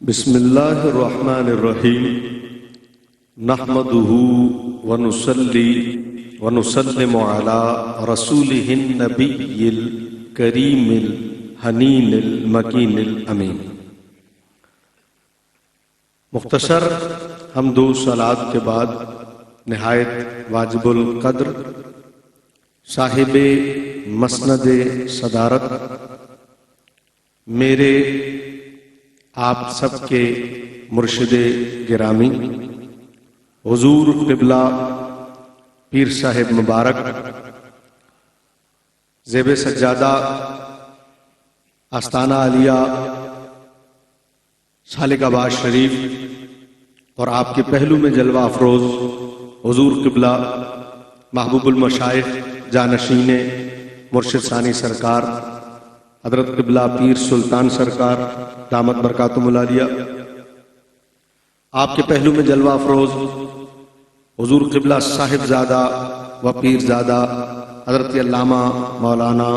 بسم اللہ الرحمن الرحیم نحمدہ ونصلی ونسلم علی رسولہ النبی الکریم الحنین المکین الامین۔ مختصر حمد و صلوات کے بعد نہایت واجب القدر صاحب مسند صدارت میرے آپ سب کے مرشد گرامی حضور قبلہ پیر صاحب مبارک زیب سجادہ آستانہ عالیہ سالک آباد شریف اور آپ کے پہلو میں جلوہ افروز حضور قبلہ محبوب المشائخ جانشین مرشد ثانی سرکار حضرت قبلہ پیر سلطان سرکار دامت برکاتہم العالیہ، آپ کے پہلو میں جلوہ افروز حضور قبلہ صاحب زادہ و پیر زادہ حضرت علامہ مولانا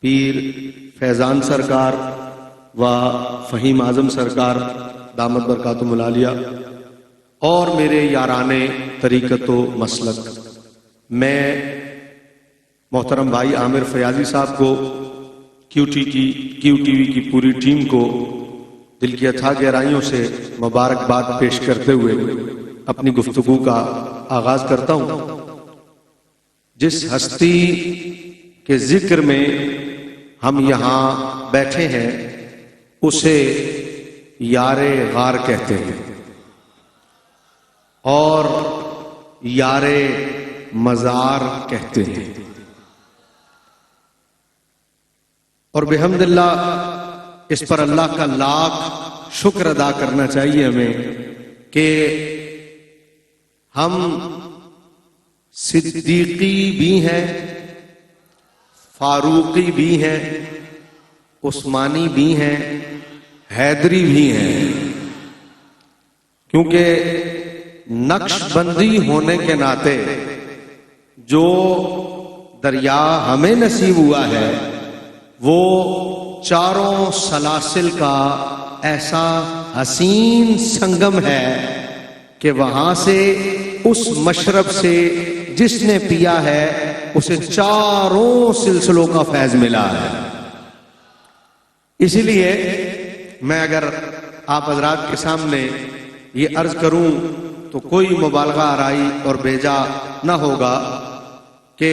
پیر فیضان سرکار و فہیم اعظم سرکار دامت برکاتہم العالیہ، اور میرے یاران طریقت و مسلک، میں محترم بھائی عامر فیاضی صاحب کو کیو ٹی وی کی پوری ٹیم کو دل کی اتھاہ گہرائیوں سے مبارکباد پیش کرتے ہوئے اپنی گفتگو کا آغاز کرتا ہوں۔ جس ہستی کے ذکر میں ہم یہاں بیٹھے ہیں اسے یار غار کہتے ہیں اور یار مزار کہتے ہیں، اور بحمد اللہ اس پر اللہ کا لاکھ شکر ادا کرنا چاہیے ہمیں کہ ہم صدیقی بھی ہیں، فاروقی بھی ہیں، عثمانی بھی ہیں، حیدری بھی ہیں، کیونکہ نقش بندی ہونے کے ناطے جو دریا ہمیں نصیب ہوا ہے وہ چاروں سلاسل کا ایسا حسین سنگم ہے کہ وہاں سے اس مشرب سے جس نے پیا ہے اسے چاروں سلسلوں کا فیض ملا ہے۔ اسی لیے میں اگر آپ حضرات کے سامنے یہ عرض کروں تو کوئی مبالغہ آرائی اور بیجا نہ ہوگا کہ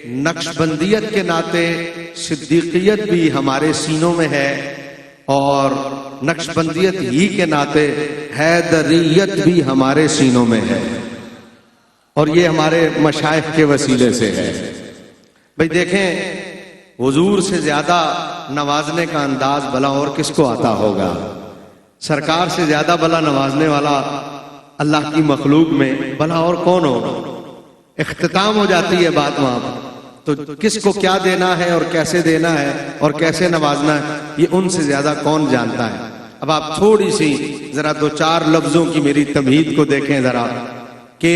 نقش بندیت کے ناطے صدیقیت بھی ہمارے سینوں میں ہے اور نقش بندیت ہی کے ناطے حیدریت بھی ہمارے سینوں میں ہے، اور یہ ہمارے مشائخ کے وسیلے سے ہے۔ بھئی دیکھیں، حضور سے زیادہ نوازنے کا انداز بھلا اور کس کو آتا ہوگا؟ سرکار سے زیادہ بھلا نوازنے والا اللہ کی مخلوق میں بھلا اور کون ہوگا؟ اختتام ہو جاتی ہے بات وہاں پر، تو کس کو کیا دینا ہے اور کیسے دینا ہے اور کیسے نوازنا ہے یہ ان سے زیادہ کون جانتا ہے۔ اب آپ تھوڑی سی ذرا دو چار لفظوں کی میری تمہید کو دیکھیں ذرا، کہ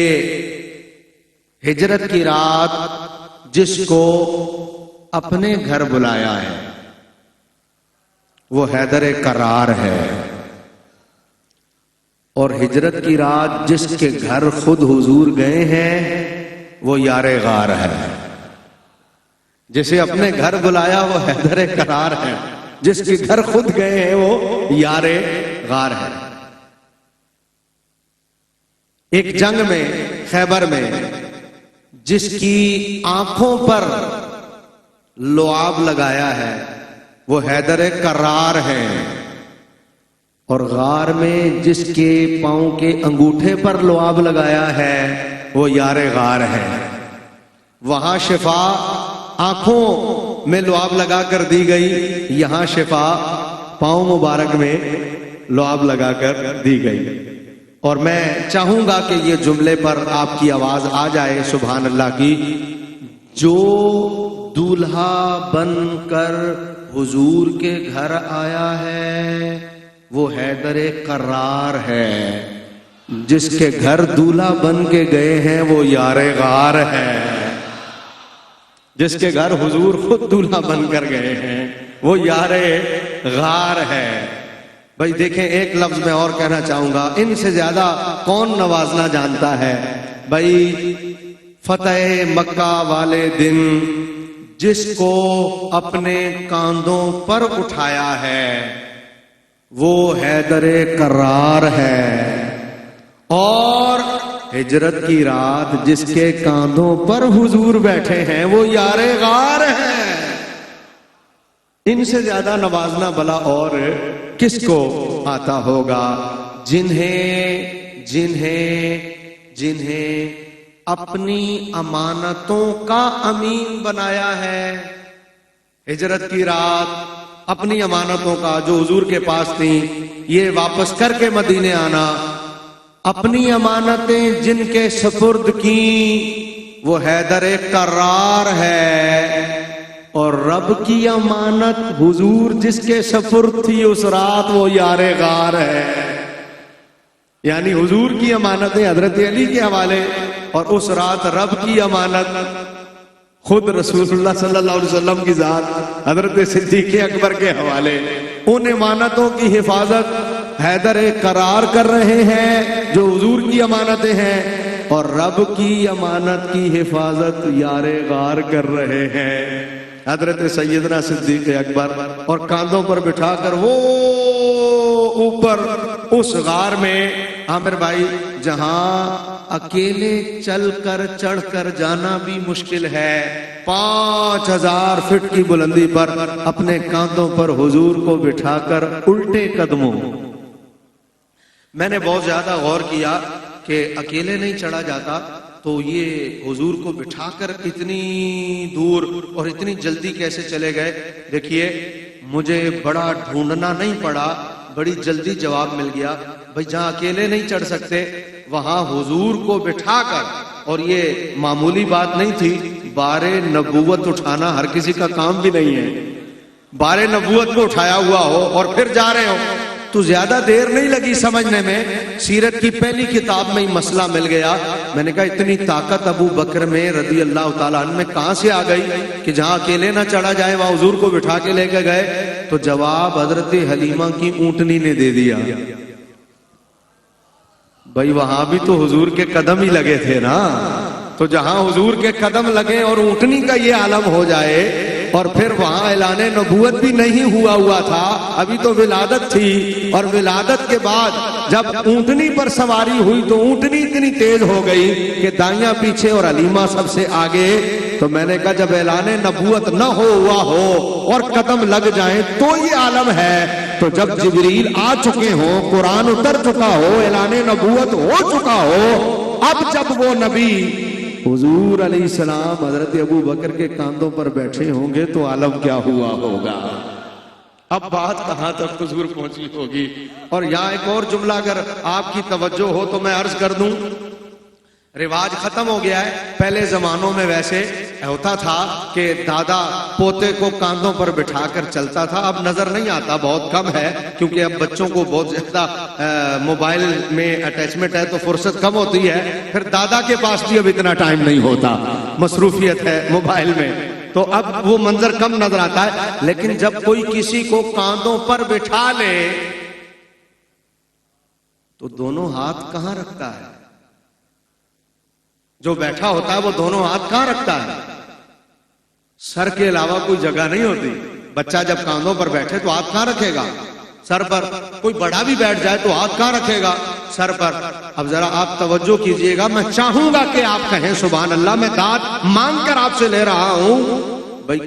ہجرت کی رات جس کو اپنے گھر بلایا ہے وہ حیدر کرار ہے، اور ہجرت کی رات جس کے گھر خود حضور گئے ہیں وہ یار غار ہے۔ جسے اپنے گھر بلایا وہ حیدر کرار ہے، جس کے گھر خود گئے ہیں وہ یار غار ہے۔ ایک جنگ میں خیبر میں جس کی آنکھوں پر لعاب لگایا ہے وہ حیدر کرار ہے، اور غار میں جس کے پاؤں کے انگوٹھے پر لعاب لگایا ہے وہ یار غار ہے۔ وہاں شفا آنکھوں میں لعاب لگا کر دی گئی، یہاں شفا پاؤں مبارک میں لعاب لگا کر دی گئی۔ اور میں چاہوں گا کہ یہ جملے پر آپ کی آواز آ جائے سبحان اللہ کی، جو دولہا بن کر حضور کے گھر آیا ہے وہ حیدر کرار ہے، جس کے گھر دولہا بن کے گئے ہیں وہ یار غار ہے، جس کے گھر حضور خود دولہا بن کر گئے ہیں وہ یار غار ہے۔ بھائی دیکھیں ایک لفظ میں اور کہنا چاہوں گا، ان سے زیادہ کون نوازنا جانتا ہے؟ بھائی فتح مکہ والے دن جس کو اپنے کاندھوں پر اٹھایا ہے وہ حیدر کرار ہے، اور ہجرت کی رات جس کے کاندھوں پر حضور بیٹھے ہیں وہ یار غار ہے۔ ان سے زیادہ نوازنا بلا اور کس کو آتا ہوگا؟ جنہیں اپنی امانتوں کا امین بنایا ہے، ہجرت کی رات اپنی امانتوں کا جو حضور کے پاس تھیں یہ واپس کر کے مدینے آنا، اپنی امانتیں جن کے سپرد کی وہ حیدر کرار ہے، اور رب کی امانت حضور جس کے سپرد تھی اس رات وہ یار غار ہے۔ یعنی حضور کی امانتیں حضرت علی کے حوالے، اور اس رات رب کی امانت خود رسول اللہ صلی اللہ علیہ وسلم کی ذات حضرت صدیق اکبر کے حوالے۔ ان امانتوں کی حفاظت حیدر قرار کر رہے ہیں جو حضور کی امانتیں ہیں، اور رب کی امانت کی حفاظت یار غار کر رہے ہیں حضرت سیدنا صدیق اکبر، اور کاندھوں پر بٹھا کر وہ اوپر اس غار میں عامر بھائی جہاں اکیلے چل کر چڑھ کر جانا بھی مشکل ہے، 5000 فٹ کی بلندی پر اپنے کاندھوں پر حضور کو بٹھا کر الٹے قدموں۔ میں نے بہت زیادہ غور کیا کہ اکیلے نہیں چڑھا جاتا تو یہ حضور کو بٹھا کر اتنی دور اور اتنی جلدی کیسے چلے گئے؟ دیکھیے مجھے بڑا ڈھونڈنا نہیں پڑا، بڑی جلدی جواب مل گیا۔ بھئی جہاں اکیلے نہیں چڑھ سکتے وہاں حضور کو بٹھا کر، اور یہ معمولی بات نہیں تھی، بار نبوت اٹھانا ہر کسی کا کام بھی نہیں ہے، بار نبوت کو اٹھایا ہوا ہو اور پھر جا رہے ہو تو زیادہ دیر نہیں لگی سمجھنے میں۔ سیرت کی پہلی کتاب میں ہی مسئلہ مل گیا۔ میں نے کہا اتنی طاقت ابو بکر میں رضی اللہ تعالیٰ عنہ میں کہاں سے آ گئی کہ جہاں اکیلے نہ چڑھا جائے وہاں حضور کو بٹھا کے لے کے گئے؟ تو جواب حضرت حلیمہ کی اونٹنی نے دے دیا۔ بھائی وہاں بھی تو حضور کے قدم ہی لگے تھے نا، تو جہاں حضور کے قدم لگے اور اونٹنی کا یہ عالم ہو جائے، اور پھر وہاں اعلان نبوت بھی نہیں ہوا تھا، ابھی تو ولادت تھی، اور ولادت کے بعد جب اونٹنی پر سواری ہوئی تو اونٹنی اتنی تیز ہو گئی کہ دائیاں پیچھے اور حلیمہ سب سے آگے۔ تو میں نے کہا جب اعلان نبوت نہ ہوا ہو اور قدم لگ جائیں تو یہ عالم ہے، تو جب جبریل آ چکے ہوں، قرآن اتر چکا ہو، اعلان نبوت ہو چکا ہو، اب جب وہ نبی حضور علیہ السلام حضرت ابو بکر کے کاندھوں پر بیٹھے ہوں گے تو عالم کیا ہوا ہوگا؟ اب بات کہاں تک حضور پہنچی ہوگی۔ اور یہاں ایک اور جملہ اگر آپ کی توجہ ہو تو میں عرض کر دوں، رواج ختم ہو گیا ہے۔ پہلے زمانوں میں ویسے ہوتا تھا کہ دادا پوتے کو کاندھوں پر بٹھا کر چلتا تھا، اب نظر نہیں آتا، بہت کم ہے، کیونکہ اب بچوں کو بہت زیادہ موبائل میں اٹیچمنٹ ہے تو فرصت کم ہوتی ہے، پھر دادا کے پاس بھی اب اتنا ٹائم نہیں ہوتا، مصروفیت ہے موبائل میں، تو اب وہ منظر کم نظر آتا ہے۔ لیکن جب کوئی کسی کو کاندھوں پر بٹھا لے تو دونوں ہاتھ کہاں رکھتا ہے؟ جو بیٹھا ہوتا ہے وہ دونوں ہاتھ کہاں رکھتا ہے؟ سر کے علاوہ کوئی جگہ نہیں ہوتی۔ بچہ جب کاندھوں پر بیٹھے تو ہاتھ کہاں رکھے گا؟ سر پر۔ کوئی بڑا بھی بیٹھ جائے تو ہاتھ کہاں رکھے گا؟ سر پر۔ اب ذرا آپ توجہ کیجئے گا، میں چاہوں گا کہ آپ کہیں سبحان اللہ، میں داد مانگ کر آپ سے لے رہا ہوں۔ بھئی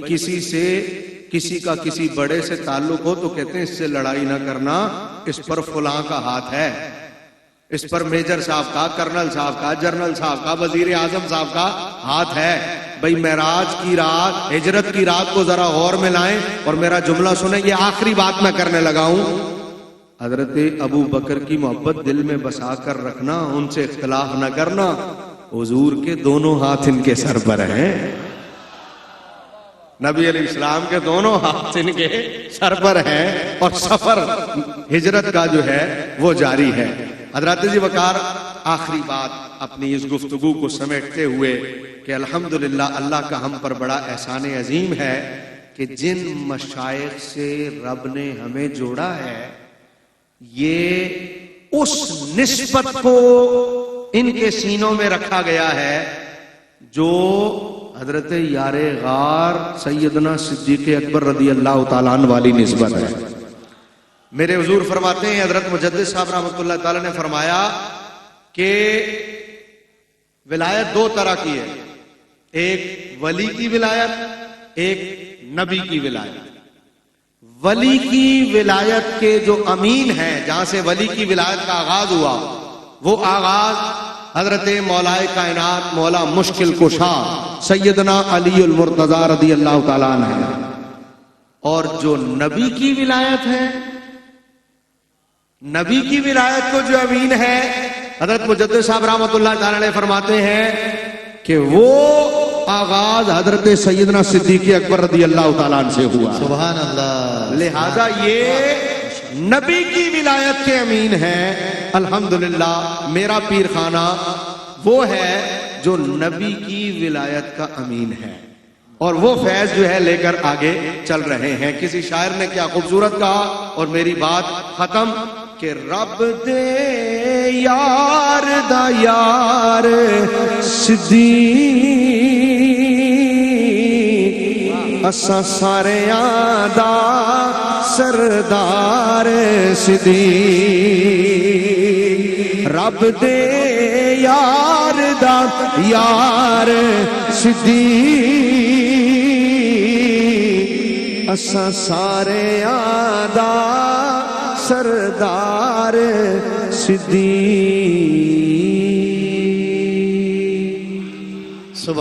کسی کا کسی بڑے سے تعلق ہو تو کہتے ہیں اس سے لڑائی نہ کرنا، اس پر فلاں کا ہاتھ ہے، اس پر میجر صاحب کا، کرنل صاحب کا، جنرل صاحب کا، وزیر اعظم صاحب کا ہاتھ ہے۔ بھئی معراج کی رات، ہجرت کی رات کو ذرا غور میں لائیں اور میرا جملہ سنیں، یہ آخری بات میں کرنے لگا ہوں۔ حضرت ابو بکر کی محبت دل میں بسا کر رکھنا، ان سے اختلاف نہ کرنا، حضور کے دونوں ہاتھ ان کے سر پر ہیں، نبی علیہ السلام کے دونوں ہاتھ ان کے سر پر ہیں، اور سفر ہجرت کا جو ہے وہ جاری ہے۔ حضرات جی وقار، آخری بات اپنی اس گفتگو کو سمیٹتے ہوئے کہ الحمدللہ اللہ کا ہم پر بڑا احسان عظیم ہے کہ جن مشائخ سے رب نے ہمیں جوڑا ہے یہ اس نسبت کو ان کے سینوں میں رکھا گیا ہے جو حضرت یار غار سیدنا صدیق اکبر رضی اللہ تعالیٰ عنہ والی نسبت ہے. میرے حضور فرماتے ہیں، حضرت مجدد صاحب رحمۃ اللہ تعالیٰ نے فرمایا کہ ولایت دو طرح کی ہے، ایک ولی کی ولایت، ایک نبی کی ولایت. ولی کی ولایت کے جو امین ہیں، جہاں سے ولی کی ولایت کا آغاز ہوا، وہ آغاز حضرت مولائے کائنات مولا مشکل کشا سیدنا علی المرتضی رضی اللہ تعالیٰ عنہ ہے. اور جو نبی کی ولایت ہے، نبی کی ولایت کو جو امین ہے، حضرت مجدد صاحب رحمۃ اللہ تعالیٰ نے فرماتے ہیں کہ وہ آغاز حضرت سیدنا صدیق اکبر رضی اللہ تعالیٰ عنہ سے ہوا. سبحان اللہ. لہذا یہ نبی کی ولایت کے امین ہیں. الحمدللہ میرا پیر خانہ وہ ہے جو نبی کی ولایت کا امین ہے، اور وہ فیض جو ہے لے کر آگے چل رہے ہیں. کسی شاعر نے کیا خوبصورت کہا، اور میری بات ختم، کہ رب دے یار دا یار صدیق اساں ساریاں دا سردار صدیق. رب دے یار دا یار صدیق اساں ساریاں دا سردار صدیق.